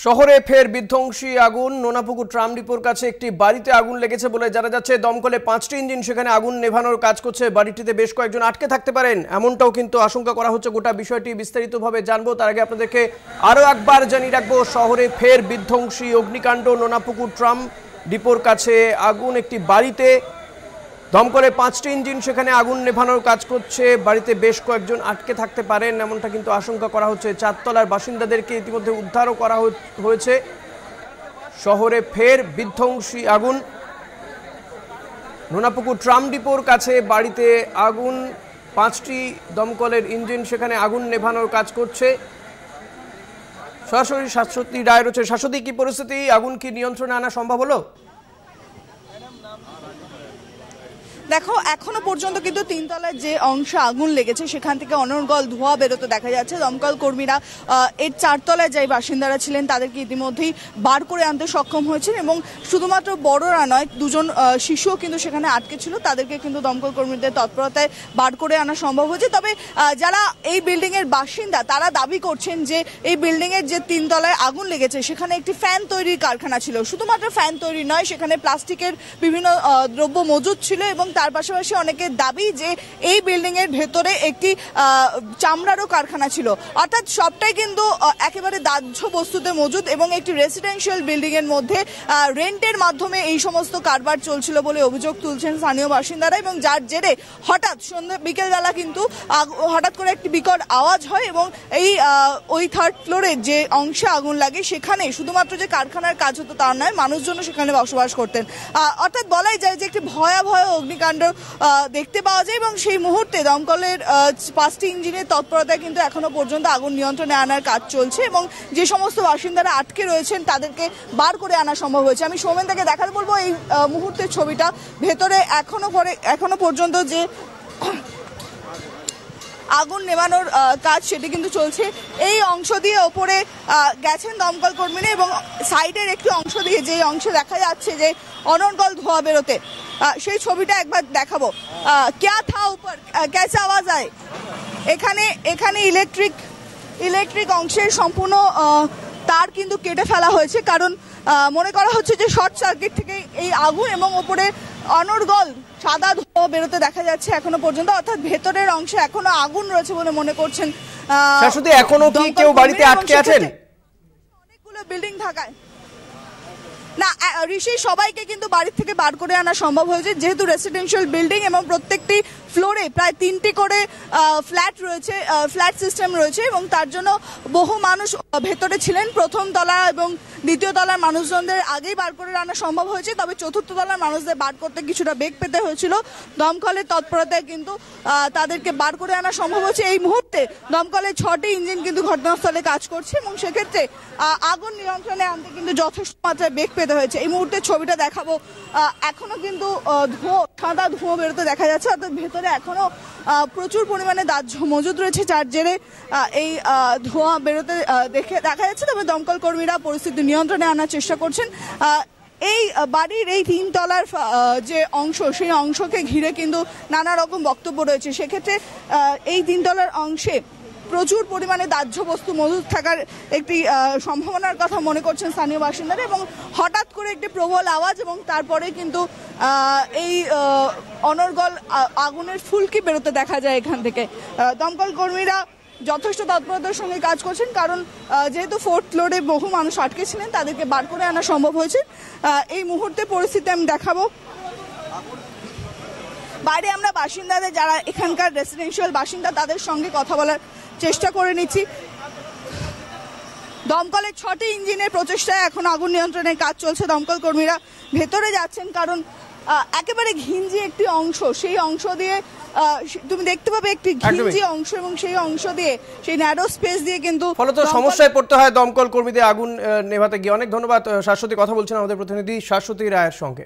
শহরে ফের বিধ্বংসী আগুন। নোনাপুকুর ট্রাম ডিপোর কাছে একটি বাড়িতে আগুন লেগেছে বলে জানা যাচ্ছে। দমকলে 5টি ইঞ্জিন সেখানে আগুন নেভানোর কাজ করছে। বাড়িটিতে বেশ কয়েকজন আটকে থাকতে পারেন এমনটাও কিন্তু আশঙ্কা করা হচ্ছে। গোটা বিষয়টি বিস্তারিতভাবে জানবো, তার আগে আপনাদেরকে আরও একবার জানিয়ে রাখবো, শহরে ফের বিধ্বংসী অগ্নিকাণ্ড। নোনাপুকুর ট্রাম ডিপোর কাছে আগুন একটি বাড়িতে। দমকলে 5টি ইঞ্জিন সেখানে আগুন নেভানোর কাজ করছে। বাড়িতে বেশ কয়েকজন আটকে থাকতে পারেন এমনটা কিন্তু আশঙ্কা করা হচ্ছে। চারতলার বাসিন্দাদেরকে ইতিমধ্যে উদ্ধারও করা হয়েছে। শহরে ফের বিধ্বংসী আগুন। নোনাপুকুর ট্রাম ডিপোর কাছে বাড়িতে আগুন, 5টি দমকলের ইঞ্জিন সেখানে আগুন নেভানোর কাজ করছে। সরাসরি শাশ্বতী রায় রয়েছে। শাশ্বতী, কি পরিস্থিতি? আগুন কি নিয়ন্ত্রণে আনা সম্ভব হলো? দেখো, এখনো পর্যন্ত কিন্তু 3 তলার যে অংশে আগুন লেগেছে সেখান থেকে অনর্গল ধোঁয়া বেরোতে দেখা যাচ্ছে। দমকল কর্মীরা এর 4 তলায় যে বাসিন্দারা ছিলেন তাদেরকে ইতিমধ্যেই বার করে আনতে সক্ষম হয়েছেন এবং শুধুমাত্র বড়রা নয়, 2জন শিশুও কিন্তু সেখানে আটকে ছিল। তাদেরকে কিন্তু দমকল কর্মীদের তৎপরতায় বার করে আনা সম্ভব হয়েছে। তবে যারা এই বিল্ডিং এর বাসিন্দা তারা দাবি করছেন যে এই বিল্ডিং এর যে 3 তলায় আগুন লেগেছে সেখানে একটি ফ্যান তৈরির কারখানা ছিল। শুধুমাত্র ফ্যান তৈরি নয়, সেখানে প্লাস্টিকের বিভিন্ন দ্রব্য মজুদ ছিল এবং তার পাশাপাশি অনেকের দাবি যে এই বিল্ডিং এর ভেতরে একটি চামড়ারও কারখানা ছিল। অর্থাৎ সবটাই কিন্তু একেবারে দাহ্য বস্তুতে মজুদ এবং একটি রেসিডেন্সিয়াল বিল্ডিং এর মধ্যে রেন্টের মাধ্যমে এই সমস্ত কারবার চলছিল বলে অভিযোগ তুলছেন স্থানীয় বাসিন্দারা। এবং যার জেরে হঠাৎ বিকেলবেলা কিন্তু হঠাৎ করে একটি বিকট আওয়াজ হয় এবং এই ওই 3rd ফ্লোরের যে অংশে আগুন লাগে সেখানে শুধুমাত্র যে কারখানার কাজ হতো তা নয়, মানুষজন সেখানে বসবাস করতেন। অর্থাৎ বলাই যায় যে একটি ভয়াবহ অগ্নিকাণ্ড দেখতে পাওয়া যায় এবং সেই মুহূর্তে দমকলের 5টি ইঞ্জিনের তৎপরতায় কিন্তু এখনো পর্যন্ত আগুন নিয়ন্ত্রণে আনার কাজ চলছে এবং যে সমস্ত বাসিন্দারা আটকে রয়েছেন তাদেরকে বার করে আনা সম্ভব হয়েছে। আমি সৌমেন থেকে দেখাতে বলবো এই মুহূর্তের ছবিটা। ভেতরে এখনো পর্যন্ত যে আগুন নেভানোর কাজ সেটি কিন্তু চলছে। এই অংশ দিয়ে ওপরে গেছেন দমকল কর্মীরা এবং সাইডের একটি অংশ দিয়ে যে অংশে দেখা যাচ্ছে যে অনর্গল ধোঁয়া বেরোতে, সেই ছবিটা একবার দেখাবো। ক্যা থা উপর, ক্যাসে আওয়াজ আয়? এখানে ইলেকট্রিক অংশের সম্পূর্ণ তার কিন্তু কেটে ফেলা হয়েছে, কারণ মনে করা হচ্ছে যে শর্ট সার্কিট থেকে এই আগুন এবং ওপরে অনর্গল সাদা ধোঁয়া বেরোতে দেখা যাচ্ছে এখনো পর্যন্ত। অর্থাৎ ভেতরের অংশে এখনো আগুন রয়েছে বলে মনে করছেন। এখনো কি কেউ বাড়িতে আটকে আছেন? অনেকগুলো বিল্ডিং থাকায় না ঋষি, সবাইকে কিন্তু বাড়ি থেকে বার করে আনা সম্ভব হয়েছে যেহেতু রেসিডেন্সিয়াল বিল্ডিং এবং প্রত্যেকটি ফ্লোরে প্রায় 3টি করে ফ্ল্যাট রয়েছে, ফ্ল্যাট সিস্টেম রয়েছে এবং তার জন্য বহু মানুষ ভেতরে ছিলেন। 1ম তলা এবং 2য় তলার মানুষজনদের আগেই বার করে আনা সম্ভব হয়েছে, তবে 4র্থ তলার মানুষদের বার করতে কিছুটা বেগ পেতে হয়েছিল। দমকলের তৎপরতায় কিন্তু তাদেরকে বার করে আনা সম্ভব হয়েছে। এই মুহূর্তে দমকলের 6টি ইঞ্জিন কিন্তু ঘটনাস্থলে কাজ করছে এবং সেক্ষেত্রে আগুন নিয়ন্ত্রণে আনতে কিন্তু যথেষ্ট মাত্রায় বেগ পেতে হয়েছে। এই মুহূর্তে ছবিটা দেখাবো। এখনো কিন্তু সাদা ধোঁয়া বেরোতে দেখা যাচ্ছে, অর্থাৎ ভেতরে এখনো প্রচুর পরিমাণে দাহ্য মজুদ রয়েছে, যার জেরে এই ধোঁয়া বেরোতে দেখা যাচ্ছে। তবে দমকল কর্মীরা পরিস্থিতি নিয়ন্ত্রণে আনার চেষ্টা করছেন। এই বাড়ির এই 3 তলার যে অংশ সেই অংশকে ঘিরে কিন্তু নানা রকম বক্তব্য রয়েছে। সেক্ষেত্রে এই 3 তলার অংশে প্রচুর পরিমাণে দাহ্য বস্তু মজুদ থাকার একটি সম্ভাবনার কথা মনে করছেন স্থানীয় বাসিন্দারা এবং হঠাৎ করে একটি প্রবল আওয়াজ এবং তারপরে কিন্তু এই অনর্গল আগুনের ফুলকি বেরোতে দেখা যায় এখান থেকে। দমকল কর্মীরা যথেষ্ট তৎপরতার সঙ্গে কাজ করছেন, কারণ যেহেতু 4th ফ্লোরে বহু মানুষ আটকে ছিলেন তাদেরকে বার করে আনা সম্ভব হয়েছে। এই মুহূর্তে পরিস্থিতি আমি দেখাবো। বাইরে আমরা বাসিন্দাদের, যারা এখানকার রেসিডেন্সিয়াল বাসিন্দা, তাদের সঙ্গে কথা বলার চেষ্টা করে নিচ্ছি। দমকলের 6টি ইঞ্জিনের প্রচেষ্টায় এখন আগুন নিয়ন্ত্রণের কাজ চলছে। দমকল কর্মীরা ভেতরে যাচ্ছেন, কারণ একেবারে ঘিঞ্জি একটি অংশ, সেই অংশ দিয়ে তুমি দেখতে পাবে একটি ঘিঞ্জি অংশ এবং সেই অংশ দিয়ে, সেই ন্যারো স্পেস দিয়ে কিন্তু ফলত সমস্যায় পড়তে হয় দমকল কর্মীদের আগুন নেভাতে গিয়ে। অনেক ধন্যবাদ শাশ্বতী, কথা বলছেন আমাদের প্রতিনিধি শাশ্বতী রায়ের সঙ্গে।